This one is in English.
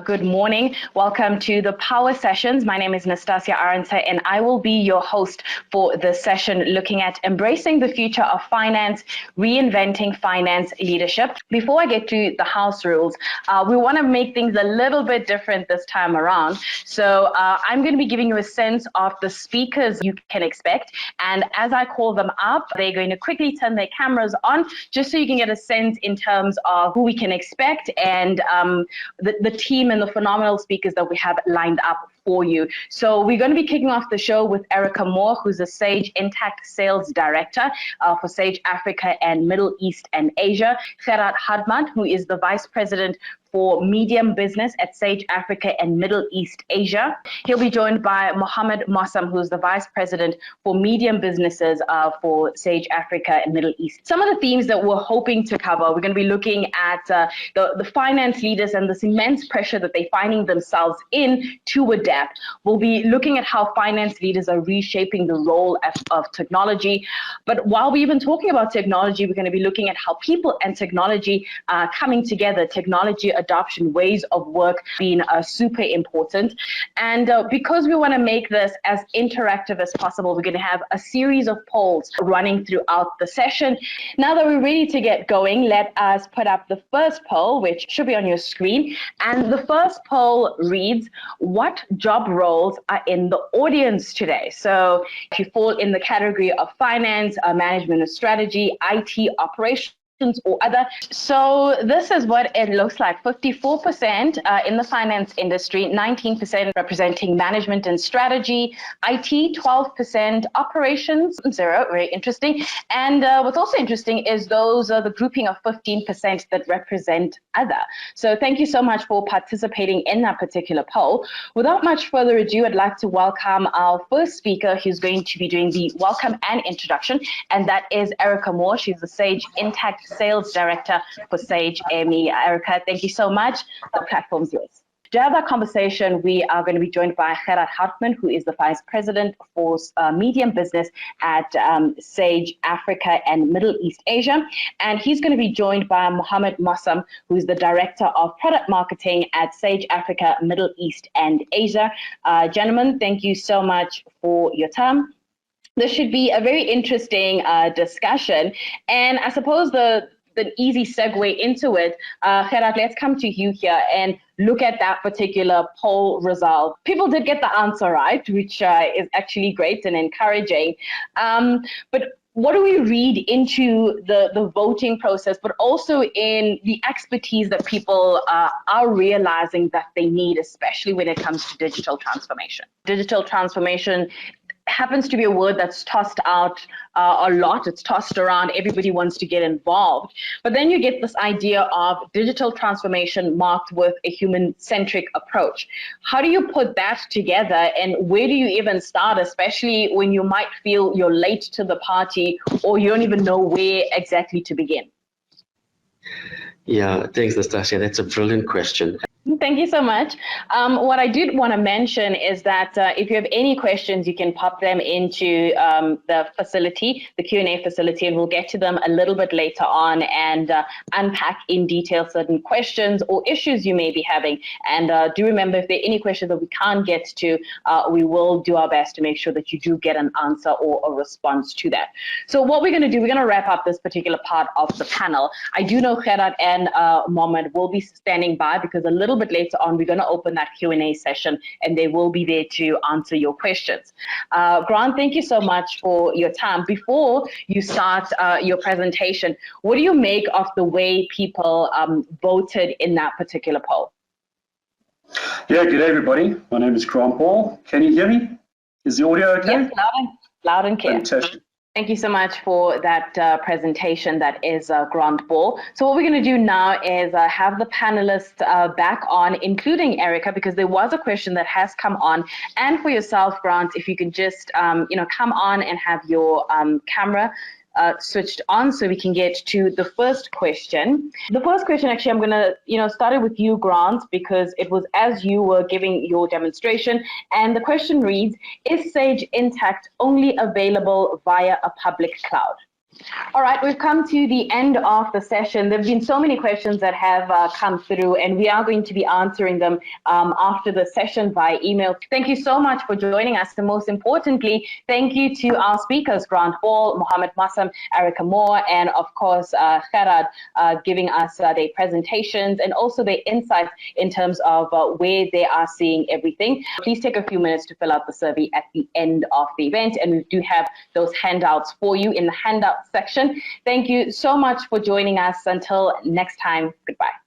Good morning. Welcome to the Power Sessions. My name is Nastasia Arendse, and I will be your host for this session looking at embracing the future of finance, reinventing finance leadership. Before I get to the house rules, we want to make things a little bit different this time around. So I'm going to be giving you a sense of the speakers you can expect. And as I call them up, they're going to quickly turn their cameras on just so you can get a sense in terms of who we can expect and the team and the phenomenal speakers that we have lined up for you. So we're going to be kicking off the show with Erica Moore, who's the Sage Intacct Sales Director for Sage Africa and Middle East and Asia. Gerard Hartman, who is the Vice President for Medium Business at Sage Africa and Middle East Asia. He'll be joined by Mohammed Mossam, who's the Vice President for Medium Businesses for Sage Africa and Middle East. Some of the themes that we're hoping to cover, we're going to be looking at the finance leaders and this immense pressure that they're finding themselves in to adapt. We'll be looking at how finance leaders are reshaping the role of technology. But while we're even talking about technology, we're going to be looking at how people and technology are coming together. Technology adoption, ways of work being super important. And because we want to make this as interactive as possible, we're going to have a series of polls running throughout the session. Now that we're ready to get going, let us put up the first poll, which should be on your screen. And the first poll reads, what job roles are in the audience today? So if you fall in the category of finance, management and strategy, IT, operations, or other. So this is what it looks like. 54% in the finance industry, 19% representing management and strategy, IT 12%, operations 0, very interesting. And what's also interesting is those are the grouping of 15% that represent other. So thank you so much for participating in that particular poll. Without much further ado, I'd like to welcome our first speaker who's going to be doing the welcome and introduction, and that is Erica Moore. She's the Sage Intacct Sales Director for Sage AME. Erica, thank you so much. The platform's yours. To have that conversation, we are going to be joined by Gerard Hartman, who is the Vice President for Medium Business at Sage Africa and Middle East Asia. And he's going to be joined by Mohammed Mossam, who is the Director of Product Marketing at Sage Africa, Middle East and Asia. Gentlemen, thank you so much for your time. This should be a very interesting discussion. And I suppose the easy segue into it, Gerard, let's come to you here and look at that particular poll result. People did get the answer right, which is actually great and encouraging. But what do we read into the voting process, but also in the expertise that people are realizing that they need, especially when it comes to digital transformation? Digital transformation happens to be a word that's tossed out a lot. It's tossed around. Everybody wants to get involved. But then you get this idea of digital transformation marked with a human-centric approach. How do you put that together, and where do you even start, especially when you might feel you're late to the party or you don't even know where exactly to begin? Yeah, thanks, Nastasia. That's a brilliant question. Thank you so much. What I did want to mention is that if you have any questions, you can pop them into the facility, the Q&A facility, and we'll get to them a little bit later on and unpack in detail certain questions or issues you may be having. And do remember, if there are any questions that we can't get to, we will do our best to make sure that you do get an answer or a response to that. So what we're going to do, we're going to wrap up this particular part of the panel. I do know Gerard and Mohammed will be standing by because a little bit later on, we're going to open that Q&A session and they will be there to answer your questions. Grant, thank you so much for your time. Before you start your presentation, what do you make of the way people voted in that particular poll? Yeah, good day, everybody. My name is Grant Ball. Can you hear me? Is the audio okay? Yes, loud and clear. Fantastic. Thank you so much for that presentation. That is Grant Ball. So what we're going to do now is have the panelists back on, including Erica, because there was a question that has come on. And for yourself, Grant, if you can just come on and have your camera switched on so we can get to the first question. The first question, actually, I'm going to start it with you, Grant, because it was as you were giving your demonstration. And the question reads, is Sage Intacct only available via a public cloud? All right, we've come to the end of the session. There have been so many questions that have come through, and we are going to be answering them after the session by email. Thank you so much for joining us. And most importantly, thank you to our speakers, Grant Hall, Mohammed Massam, Erica Moore, and of course, Gerard, giving us their presentations and also their insights in terms of where they are seeing everything. Please take a few minutes to fill out the survey at the end of the event, and we do have those handouts for you in the handout section. Thank you so much for joining us. Until next time, goodbye.